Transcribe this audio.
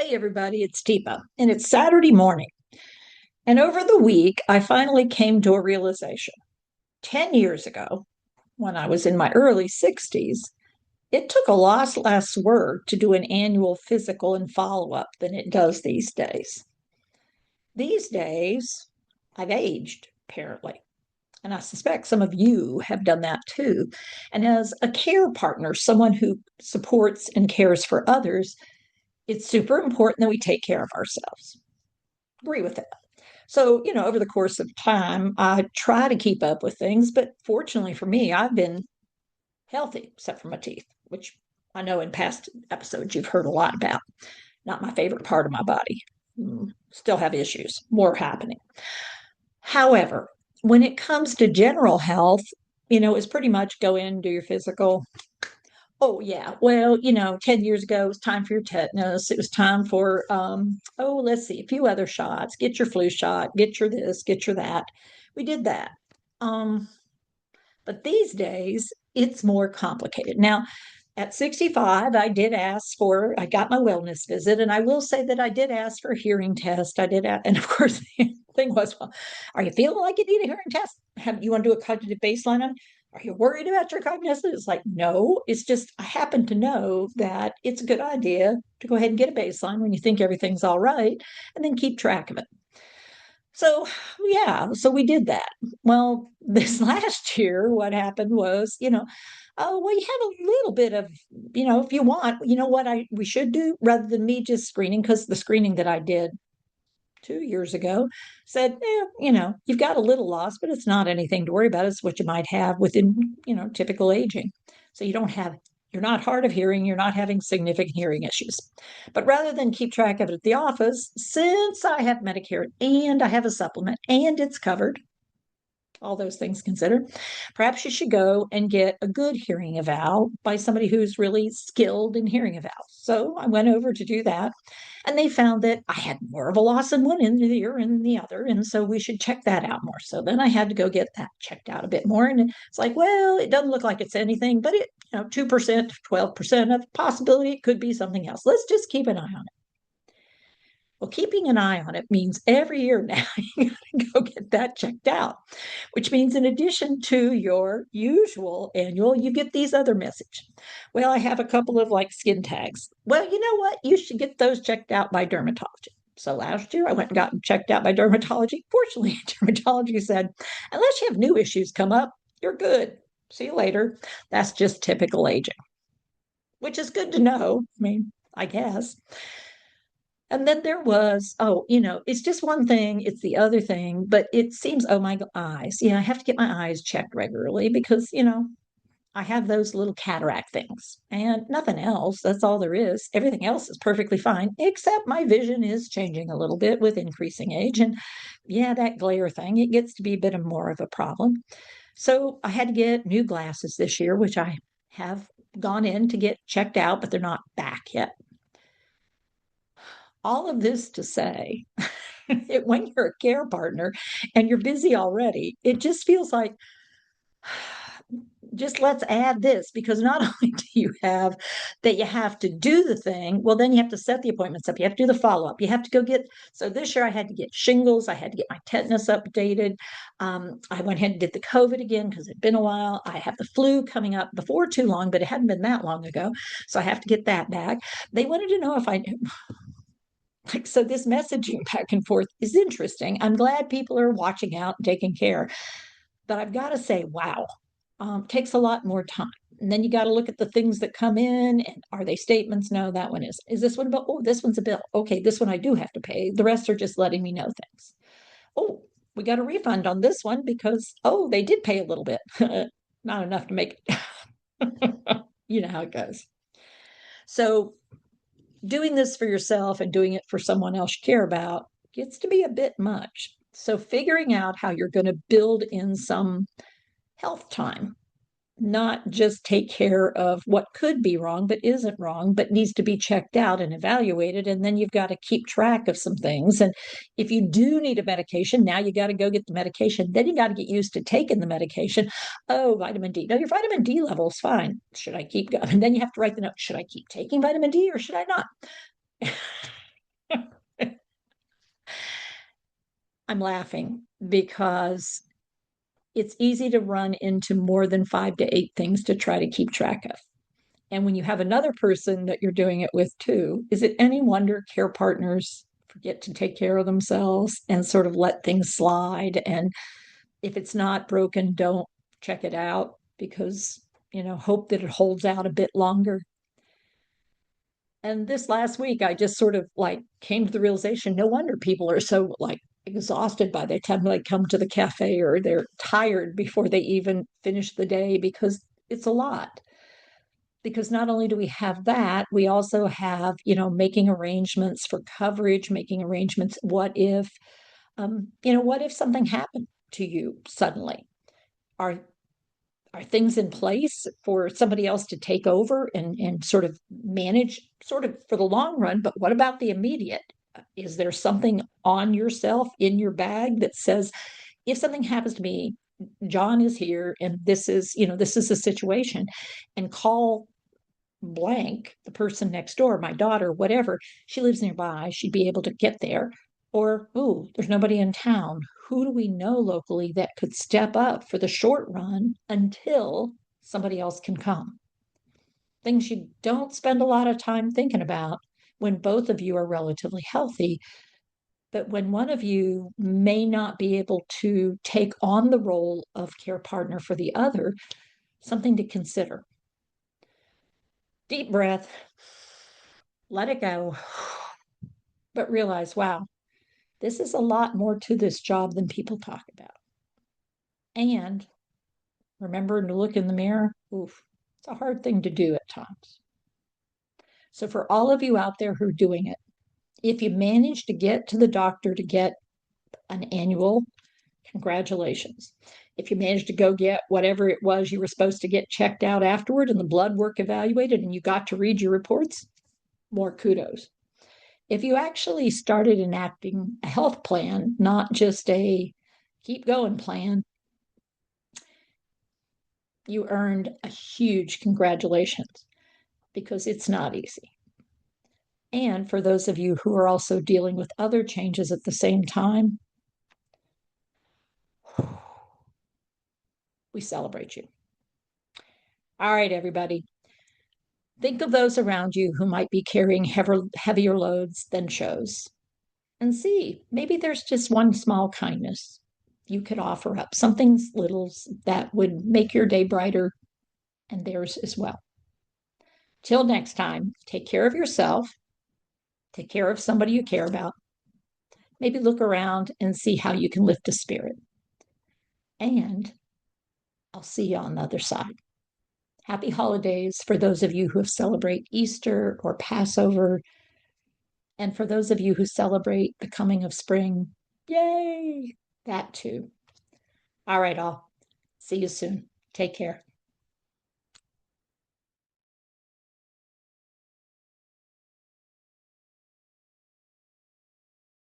Hey, everybody, it's Teepa, and it's Saturday morning. And over the week, I finally came to a realization. 10 years ago, when I was in my early 60s, it took a lot less work to do an annual physical and follow up than it does these days. These days, I've aged, apparently. And I suspect some of you have done that too. And as a care partner, someone who supports and cares for others, it's super important that we take care of ourselves. Agree with that. So, over the course of time, I try to keep up with things, but fortunately for me, I've been healthy, except for my teeth, which I know in past episodes you've heard a lot about. Not my favorite part of my body. Still have issues, more happening. However, when it comes to general health, it's pretty much go in, do your physical. Oh, yeah. Well, 10 years ago, it was time for your tetanus. It was time for, let's see, a few other shots. Get your flu shot, get your this, get your that. We did that. Um, but these days, it's more complicated. Now, at 65, I got my wellness visit, and I will say that I did ask for a hearing test. And of course, the thing was, well, are you feeling like you need a hearing test? You want to do a cognitive baseline on? Are you worried about your cognitive? It's like, no, it's just, I happen to know that it's a good idea to go ahead and get a baseline when you think everything's all right, and then keep track of it. So, yeah, so we did that. Well, this last year, what happened was, oh, well, you have a little bit of, if you want, what we should do rather than me just screening, because the screening that I did 2 years ago said, you've got a little loss, but it's not anything to worry about. It's what you might have within, typical aging. So you're not hard of hearing, you're not having significant hearing issues. But rather than keep track of it at the office, since I have Medicare and I have a supplement and it's covered, all those things considered, perhaps you should go and get a good hearing eval by somebody who's really skilled in hearing evals. So I went over to do that, and they found that I had more of a loss in one ear and the other, and so we should check that out more. So then I had to go get that checked out a bit more, and it's like, well, it doesn't look like it's anything, but 2%, 12% of possibility it could be something else. Let's just keep an eye on it. Well, keeping an eye on it means every year now you got to go get that checked out, which means in addition to your usual annual, you get these other messages. Well, I have a couple of like skin tags. Well, you know what? You should get those checked out by dermatology. So last year I went and got them checked out by dermatology. Fortunately, dermatology said, unless you have new issues come up, you're good. See you later. That's just typical aging, which is good to know. I mean, I guess. And then there was, it's just one thing, it's the other thing, but it seems, oh, my eyes. I have to get my eyes checked regularly because, I have those little cataract things and nothing else. That's all there is. Everything else is perfectly fine, except my vision is changing a little bit with increasing age. And yeah, that glare thing, it gets to be a bit of more of a problem. So I had to get new glasses this year, which I have gone in to get checked out, but they're not back yet. All of this to say, when you're a care partner and you're busy already, it just feels like, just let's add this, because not only do you have that you have to do the thing, well, then you have to set the appointments up, you have to do the follow-up, you have to go get, so this year I had to get shingles, I had to get my tetanus updated. I went ahead and did the COVID again because it'd been a while. I have the flu coming up before too long, but it hadn't been that long ago, so I have to get that back. They wanted to know if I like, so this messaging back and forth is interesting. I'm glad people are watching out and taking care, but I've got to say, wow, takes a lot more time. And then you got to look at the things that come in, and are they statements? No, that one is. Is this one about? Oh, this one's a bill. Okay, this one I do have to pay. The rest are just letting me know things. Oh, we got a refund on this one because they did pay a little bit, not enough to make it. You know how it goes. So doing this for yourself and doing it for someone else you care about gets to be a bit much. So figuring out how you're going to build in some health time, not just take care of what could be wrong, but isn't wrong, but needs to be checked out and evaluated. And then you've got to keep track of some things. And if you do need a medication, now you got to go get the medication. Then you got to get used to taking the medication. Oh, vitamin D. No, your vitamin D level is fine. Should I keep going? And then you have to write the note. Should I keep taking vitamin D or should I not? I'm laughing because it's easy to run into more than 5 to 8 things to try to keep track of. And when you have another person that you're doing it with too, is it any wonder care partners forget to take care of themselves and sort of let things slide? And if it's not broken, don't check it out because, hope that it holds out a bit longer. And this last week, I just sort of like came to the realization no wonder people are so like exhausted by the time they come to the cafe or they're tired before they even finish the day because it's a lot. Because not only do we have that, we also have, making arrangements for coverage, making arrangements. What if something happened to you suddenly? Are are things in place for somebody else to take over and sort of manage sort of for the long run? But what about the immediate? Is there something on yourself in your bag that says, if something happens to me, John is here and this is the situation, and call blank, the person next door, my daughter, whatever, she lives nearby, she'd be able to get there. Or, oh, there's nobody in town. Who do we know locally that could step up for the short run until somebody else can come? Things you don't spend a lot of time thinking about when both of you are relatively healthy. But when one of you may not be able to take on the role of care partner for the other, something to consider. Deep breath, let it go, but realize, wow, this is a lot more to this job than people talk about. And remember to look in the mirror. Oof, it's a hard thing to do at times. So, for all of you out there who are doing it, if you manage to get to the doctor to get an annual, congratulations. If you managed to go get whatever it was you were supposed to get checked out afterward and the blood work evaluated and you got to read your reports, more kudos. If you actually started enacting a health plan, not just a keep going plan, you earned a huge congratulations because it's not easy. And for those of you who are also dealing with other changes at the same time, we celebrate you. All right, everybody. Think of those around you who might be carrying heavier loads than shows and see maybe there's just one small kindness you could offer up, something little that would make your day brighter and theirs as well. Till next time, take care of yourself, take care of somebody you care about, maybe look around and see how you can lift a spirit. And I'll see you on the other side. Happy holidays for those of you who celebrate Easter or Passover. And for those of you who celebrate the coming of spring, yay, that too. All right, all. See you soon. Take care.